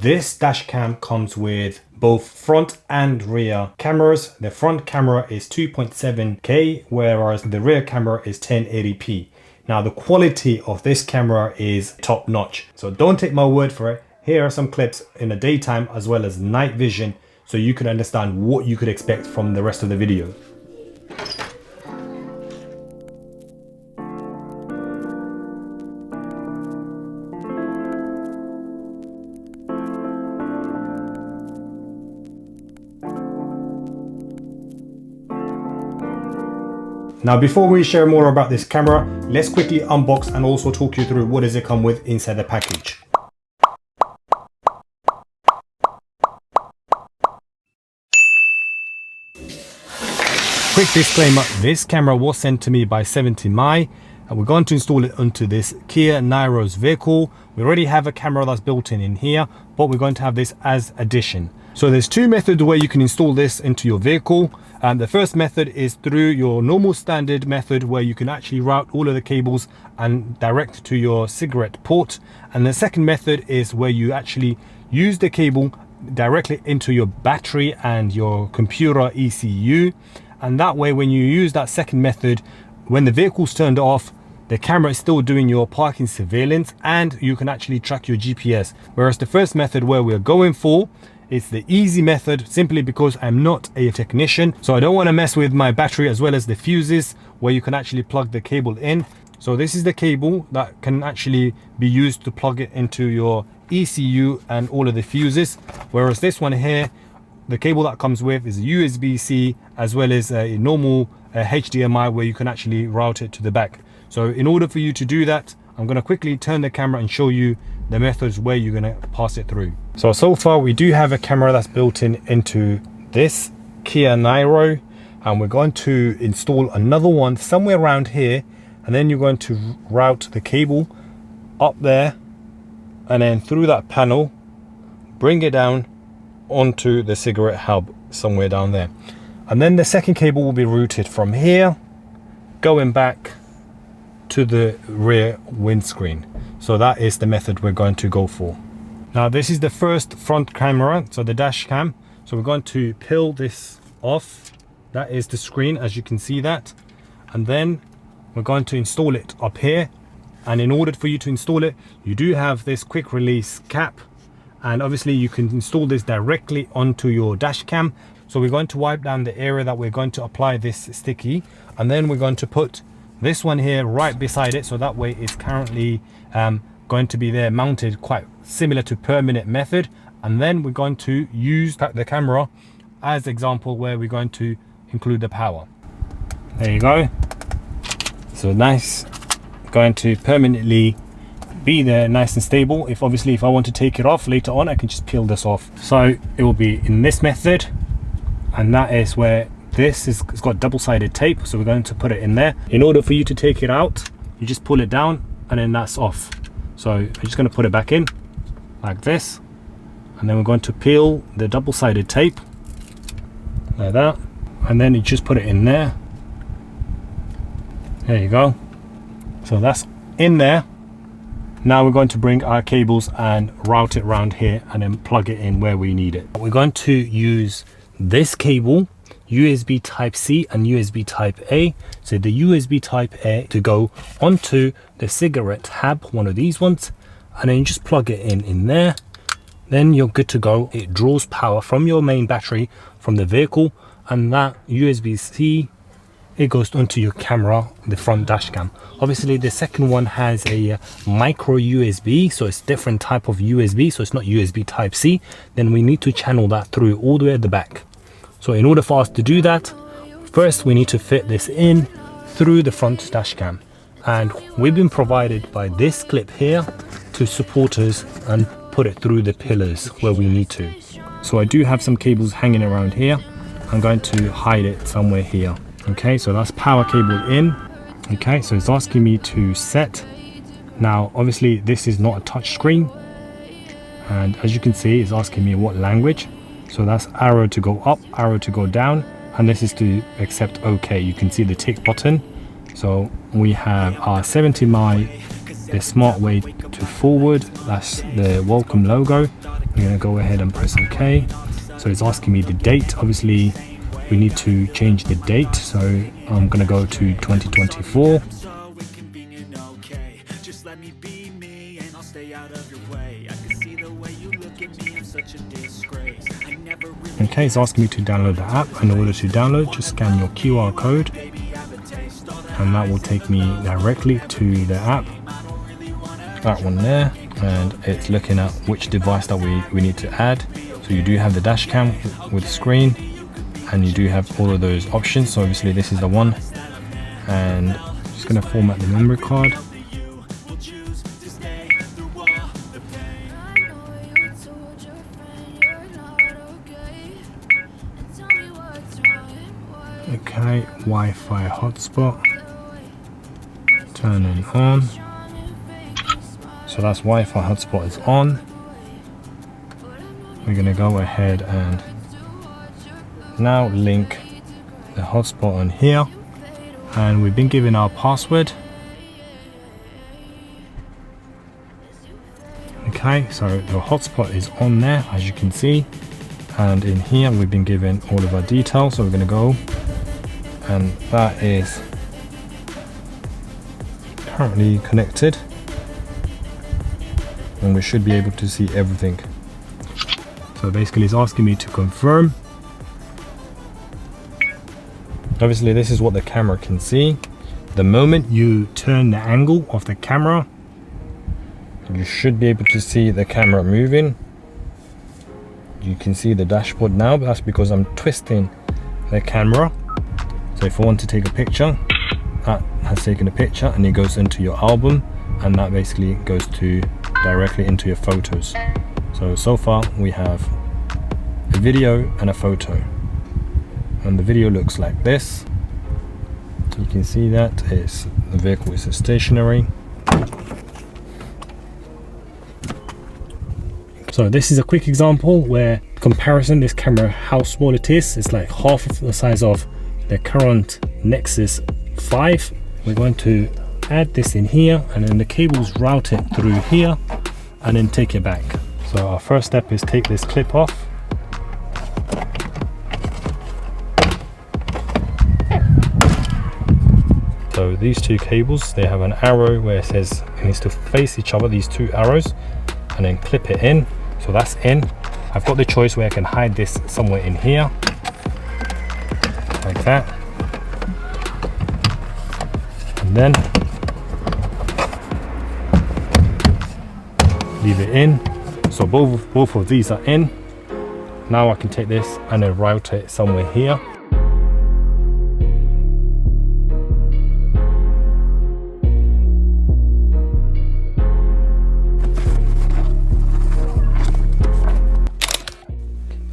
This dash cam comes with both front and rear cameras. The front camera is 2.7K, whereas the rear camera is 1080p. Now the quality of this camera is top notch. So don't take my word for it. Here are some clips in the daytime as well as night vision, so you can understand what you could expect from the rest of the video. Now before we share more about this camera, let's quickly unbox and also talk you through what does it come with inside the package. Quick disclaimer, this camera was sent to me by 70mi and we're going to install it onto this Kia Niro's vehicle. We already have a camera that's built in here, but we're going to have this as addition. So there's two methods where you can install this into your vehicle. The first method is through your normal standard method where you can actually route all of the cables and direct to your cigarette port. And the second method is where you actually use the cable directly into your battery and your computer ECU. And that way, when you use that second method, when the vehicle's turned off, the camera is still doing your parking surveillance and you can actually track your GPS. Whereas the first method where we're going for, it's the easy method, simply because I'm not a technician. So I don't want to mess with my battery as well as the fuses where you can actually plug the cable in. So this is the cable that can actually be used to plug it into your ECU and all of the fuses. Whereas this one here, the cable that comes with is a USB-C as well as a normal HDMI where you can actually route it to the back. So in order for you to do that, I'm going to quickly turn the camera and show you the methods where you're going to pass it through. So far we do have a camera that's built in into this Kia Niro, and we're going to install another one somewhere around here, and then you're going to route the cable up there and then through that panel, bring it down onto the cigarette hub somewhere down there. And then the second cable will be routed from here, going back to the rear windscreen. So that is the method we're going to go for. Now this is the first front camera, so the dash cam. So we're going to peel this off. That is the screen, as you can see that. And then we're going to install it up here. And in order for you to install it, you do have this quick release cap. And obviously you can install this directly onto your dash cam. So we're going to wipe down the area that we're going to apply this sticky. And then we're going to put this one here right beside it, so that way it's currently going to be there mounted quite similar to permanent method. And then we're going to use the camera as example where we're going to include the power. There you go. So nice, going to permanently be there nice and stable. If I want to take it off later on, I can just peel this off. So it will be in this method, and that is where this is, it's got double-sided tape, so we're going to put it in there. In order for you to take it out, you just pull it down and then that's off. So I'm just going to put it back in like this, and then we're going to peel the double-sided tape like that, and then you just put it in there. There you go. So that's in there. Now we're going to bring our cables and route it around here and then plug it in where we need it. We're going to use this cable, USB type C and USB type A. So the USB type A to go onto the cigarette hub, one of these ones, and then you just plug it in there. Then you're good to go. It draws power from your main battery from the vehicle, and that USB-C, it goes onto your camera, the front dash cam. Obviously the second one has a micro USB, so it's different type of USB, so it's not USB type C. Then we need to channel that through all the way at the back. So in order for us to do that, first we need to fit this in through the front dash cam, and we've been provided by this clip here to support us and put it through the pillars where we need to. So I do have some cables hanging around here. I'm going to hide it somewhere here. Okay, so that's power cable in. Okay, so it's asking me to set. Now obviously this is not a touch screen, and as you can see it's asking me what language. So that's arrow to go up, arrow to go down, and this is to accept OK. You can see the tick button. So we have our 70mi the smart way to forward, that's the welcome logo. We're going to go ahead and press OK. So it's asking me the date. Obviously we need to change the date, so I'm going to go to 2024. Okay, it's asking me to download the app. In order to download, just scan your QR code and that will take me directly to the app, that one there, and it's looking at which device that we need to add. So you do have the dash cam with screen and you do have all of those options. So obviously this is the one, and I'm just going to format the memory card. Okay, Wi-Fi hotspot, turning on. So that's Wi-Fi hotspot is on. We're going to go ahead and now link the hotspot on here, and we've been given our password. Okay, so the hotspot is on there, as you can see, and in here we've been given all of our details. So we're going to go, and that is currently connected, and we should be able to see everything. So basically it's asking me to confirm. Obviously this is what the camera can see. The moment you turn the angle of the camera, you should be able to see the camera moving. You can see the dashboard now, but that's because I'm twisting the camera. So if I want to take a picture, that has taken a picture and it goes into your album, and that basically goes to directly into your photos. So far we have a video and a photo, and the video looks like this. You can see that the vehicle is stationary. So this is a quick example where comparison, this camera, how small it is. It's like half of the size of the current NEXUS 5. We're going to add this in here, and then the cables route it through here and then take it back. So our first step is take this clip off. So these two cables, they have an arrow where it says it needs to face each other, these two arrows, and then clip it in. So that's in. I've got the choice where I can hide this somewhere in here, like that, and then leave it in. So both of these are in. Now I can take this and then route it somewhere here.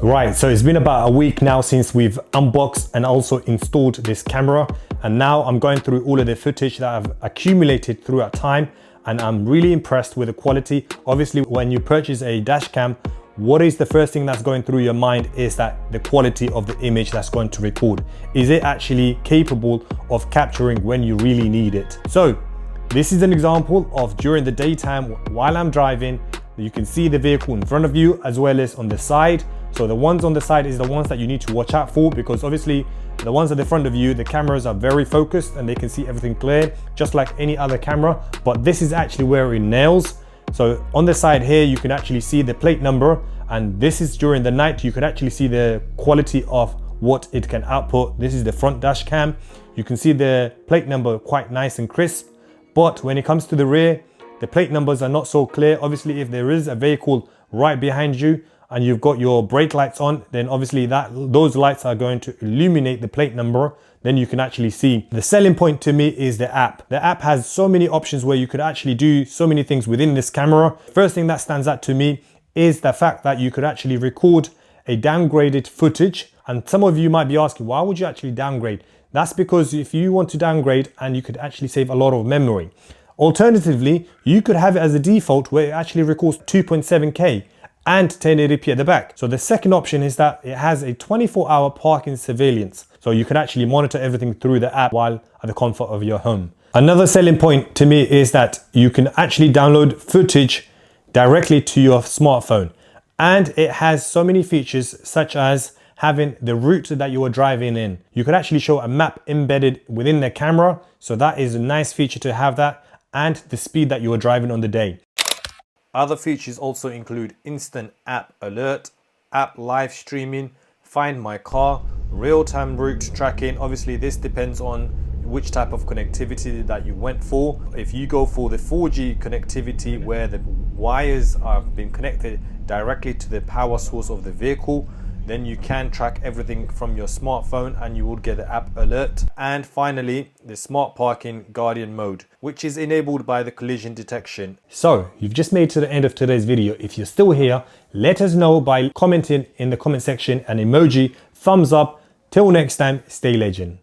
Right, so it's been about a week now since we've unboxed and also installed this camera, and now I'm going through all of the footage that I've accumulated throughout time, and I'm really impressed with the quality. Obviously, when you purchase a dash cam, what is the first thing that's going through your mind is that the quality of the image that's going to record. Is it actually capable of capturing when you really need it? So this is an example of during the daytime while I'm driving, you can see the vehicle in front of you as well as on the side. So the ones on the side is the ones that you need to watch out for, because obviously the ones at the front of you, the cameras are very focused and they can see everything clear, just like any other camera. But this is actually where it nails. So on the side here, you can actually see the plate number, and this is during the night. You can actually see the quality of what it can output. This is the front dash cam. You can see the plate number quite nice and crisp. But when it comes to the rear, the plate numbers are not so clear. Obviously, if there is a vehicle right behind you and you've got your brake lights on, then obviously those lights are going to illuminate the plate number. Then you can actually see. The selling point to me is the app. The app has so many options where you could actually do so many things within this camera. First thing that stands out to me is the fact that you could actually record a downgraded footage. And some of you might be asking, why would you actually downgrade? That's because if you want to downgrade, and you could actually save a lot of memory. Alternatively, you could have it as a default where it actually records 2.7K and 1080p at the back. So the second option is that it has a 24-hour parking surveillance. So you can actually monitor everything through the app while at the comfort of your home. Another selling point to me is that you can actually download footage directly to your smartphone, and it has so many features such as having the route that you are driving in. You can actually show a map embedded within the camera, so that is a nice feature to have that, and the speed that you are driving on the day. Other features also include instant app alert, app live streaming, find my car, real-time route tracking. Obviously this depends on which type of connectivity that you went for. If you go for the 4G connectivity where the wires are being connected directly to the power source of the vehicle, then you can track everything from your smartphone and you will get the app alert. And finally, the smart parking guardian mode, which is enabled by the collision detection. So you've just made to the end of today's video. If you're still here, let us know by commenting in the comment section, an emoji, thumbs up. Till next time, stay legend.